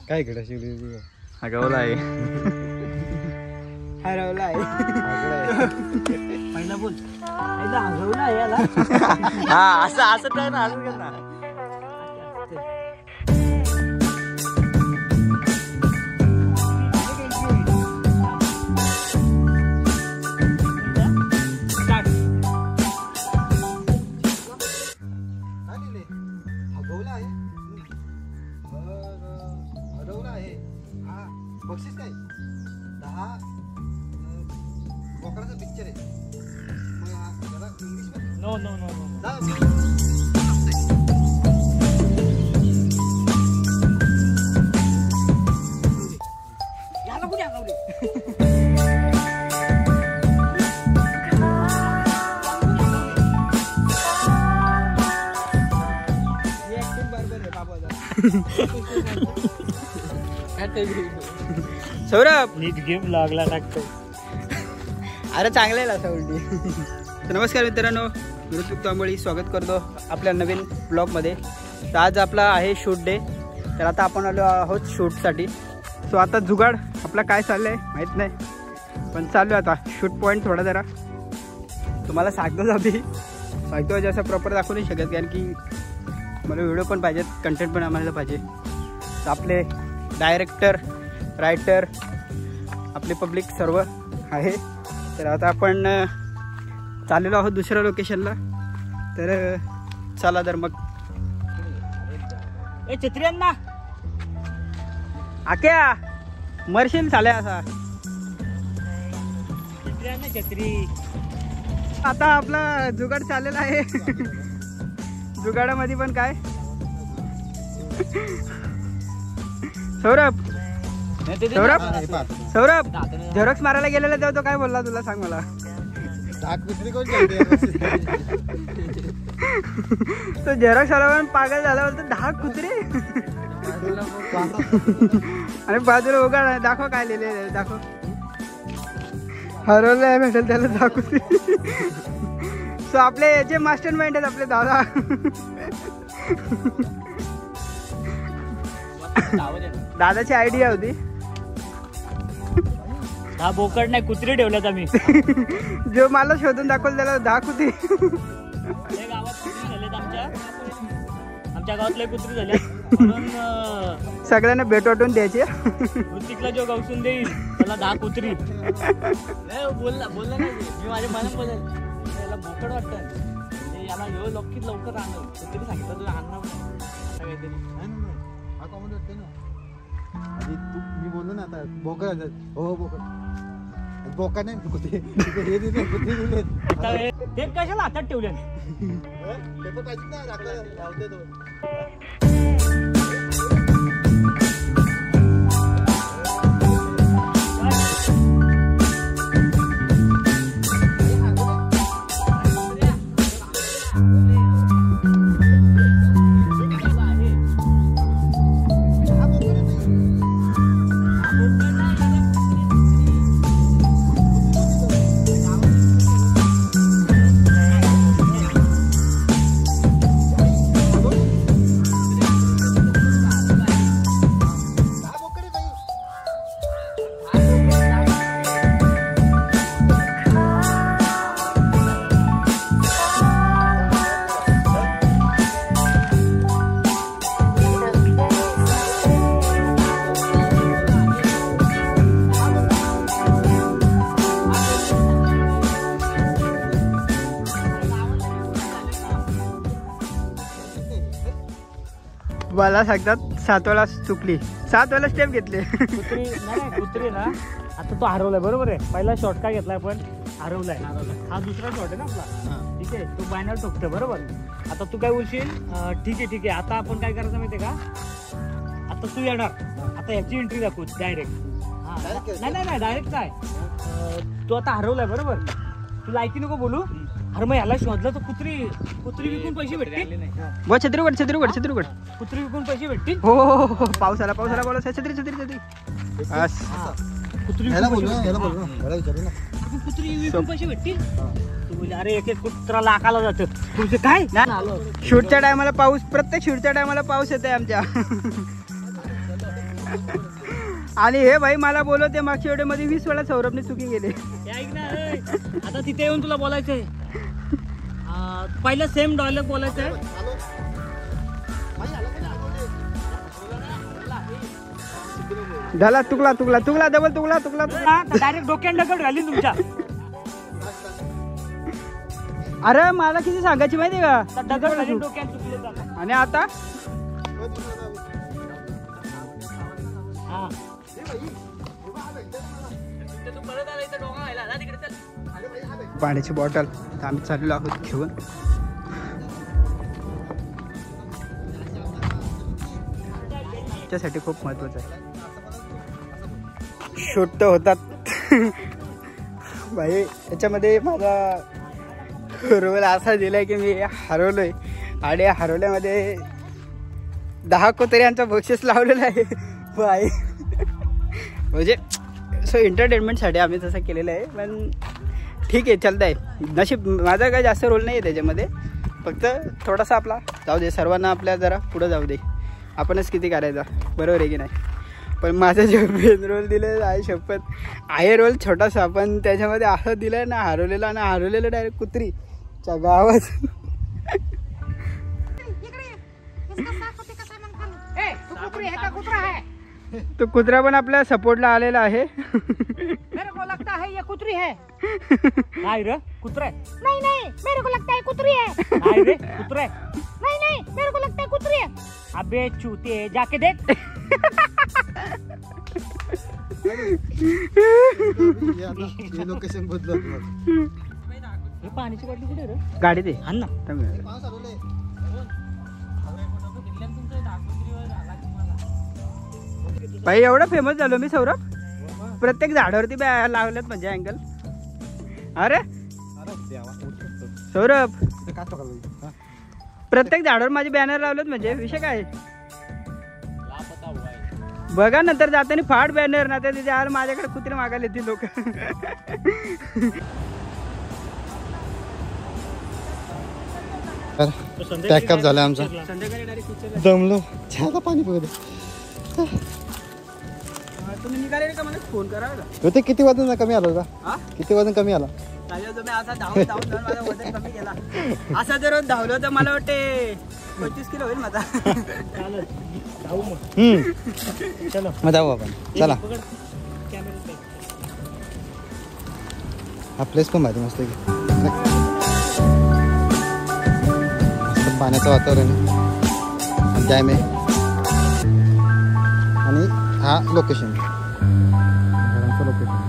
काय कडे शिवली हगवला आहे हरवला आहे पहिला बोल हगवला आहे याला हा असं असं काय ना अजून काय ना बक्षीस काय 10 बोकडाचा पिक्चर आहे जरा इंग्लिश मध्ये नो नो नो नो याला कुठे आगावले हे ऍक्टिंग बरोबर आहे बाबाला सौरभ नीट गेम लागला टाकतो अरे चांगला आहे लासा उलटी नमस्कार मित्रांनो ऋतुक तांबोळी स्वागत करतो आपल्या नवीन ब्लॉगमध्ये तर आज आपला आहे शूट डे तर आता आपण आलो आहोत शूटसाठी सो आता जुगाड आपला काय चाललं आहे माहीत नाही पण चालू आहे आता शूट पॉईंट थोडा जरा तुम्हाला सांगतोच आधी सांगतो जसं प्रॉपर दाखवू नाही शकत कारण की मला व्हिडिओ पण पाहिजेत कंटेंट पण आम्हाला पाहिजे तर आपले डायरेक्टर रायटर आपले पब्लिक सर्व आहे तर आता आपण चाललेलो आहोत दुसऱ्या लोकेशनला तर चला तर मग ए छत्र्यांना आक्या मरशील चाल्या असा छत्र्यांना छत्री आता आपला जुगाड चाललेला आहे जुगाडामध्ये पण काय सौरभ सौरभ सौरभ झेरॉक्स मारायला गेलेला तेव्हा तो काय बोलला तुला सांग मला तो झेरॉक्स आला पागल झाला बोलतो 10 कुत्रे आणि बाजूला उघड दाखव काय लिहिले दाखव हरवलं आहे भेटेल त्याला दाखवू सो आपले याचे मास्टर माइंड आहेत आपले दादा दादाची आयडिया होती 10 बोकड नाही कुत्री ठेवल्यात आम्ही जो मला शोधून दाखवलं त्याला 10 कुत्री आमच्या गावातले कुत्री झाले म्हणून सगळ्यांना भेट वाटून द्यायचे ऋतिकला जो गवसून देईल त्याला 10 कुत्री बोलला नाही मी माझ्या मनात बोलेल त्याला बोकड वाटतं याला लवकर आणलं कुत्री सांगितलं तुला आणणार मी बोललो ना आता बोकड हो बोकड नाही कुत्रे हे दिले कुत्रे दिले ते कशाला हातात ठेवले पेपर पाहिजे ना लावते तो मला सांगतात 7 वेळा चुकली 7 वेळा स्टेप घेतले कुत्री ना आता तो हरवलाय बरोबर आहे पहिला शॉट काय घेतलाय पण हरवलाय हा दुसरा शॉट आहे ना आपला ठीक आहे तो बायनर ठोकतोय बरोबर आता तू काय बोलशील ठीक आहे आता आपण काय करायचं माहितीये का आता तू येणार आता याची एंट्री दाखवू डायरेक्ट नाही डायरेक्ट काय तू आता हरवलाय बरोबर तू लायकी नको बोलू अरे मग याला शोधलं तर कुत्री विकून पैसे भेटतील छत्री कुत्री विकून पैसे भेटतील हो पावसाला बोला छत्री कुत्री विकून पैसे भेटतील अरे एक एक कुत्रा लाकाला जातं तुमचे काय शूटच्या टायमाला पाऊस, प्रत्येक शूटच्या टायमाला पाऊस येते आमच्या. आणि हे भाई मला बोलवते मागच्या व्हिडिओ मध्ये 20 वेळा सौरभने चुकी गेले. ऐक ना आता तिथे येऊन तुला बोलायचंय पहिलं सेम डायलॉग बोलायचंय. झाला तुकला तुकला तुकला डबल तुकला तुकला डायरेक्ट डोक्यात दगड घाली तुमच्या. अरे मला किती सांगायची माहिती का दगड घाली डोक्यात चुकले. आणि आता पाण्याची बॉटल आम्ही चाललेलो आहोत घेऊन. त्यासाठी खूप महत्वाचं आहे. शूट तर होतात भाई. याच्यामध्ये माझा रोल असा दिलाय की मी हरवलोय आणि हरवल्यामध्ये 10 कोतऱ्यांचा बक्षीस लावलेला आहे भाई. म्हणजे सो एंटरटेनमेंटसाठी आम्ही तसं केलेलं आहे. पण ठीक आहे चालतं आहे. नशीब माझा काही जास्त रोल नाही आहे त्याच्यामध्ये. फक्त थोडासा आपला जाऊ दे, सर्वांना आपल्या जरा पुढं जाऊ दे. आपणच किती करायचा बरोबर आहे की नाही. पण माझं जे मेन रोल दिलं आहे शपथ आहे रोल छोटासा, पण त्याच्यामध्ये असं दिलं आहे ना हरवलेला ना हरवलेलं डायरेक्ट कुत्रीच्या गावात. तो कुत्रा पण आपल्या सपोर्टला आलेला आहे. मेरे को लगता है ये कुत्री है. नाही रे कुत्रा है. नहीं नहीं मेरे को लगता है कुत्री है. नाही रे कुत्रा है. नहीं नहीं मेरे को लगता है कुत्री है. अबे चूते जाके देख. लोकेशन बदलत हे पाण्याची बाटली कुठे रे. गाडी दे आण ना. भाई एवढा फेमस झालो मी सौरभ. प्रत्येक झाडावरती लावल्यात म्हणजे अँगल. अरे सौरभ प्रत्येक झाडावर माझे बॅनर लावलेत म्हणजे विषय काय. बघा नंतर जाताना फाड बॅनर ना तिथे यार माझ्याकडे कुत्रे मागायला येतील लोक. पॅकअप झालं आमचं. दमलो चहा पाणी पिऊ दे. तुम्ही निघाले का मला फोन करा. ते किती वजन कमी आलं का. किती वजन कमी आला. तुम्ही आता धावून धावून माझा वजन कमी केला. असा जर धावलो तर मला वाटते 25 किलो होईल माझा. चलो मग जाऊ आपण. चला हा प्लेस पण माहिती मस्त की पाण्याचं वातावरण डॅम आहे आणि हा लोकेशन लोकेशन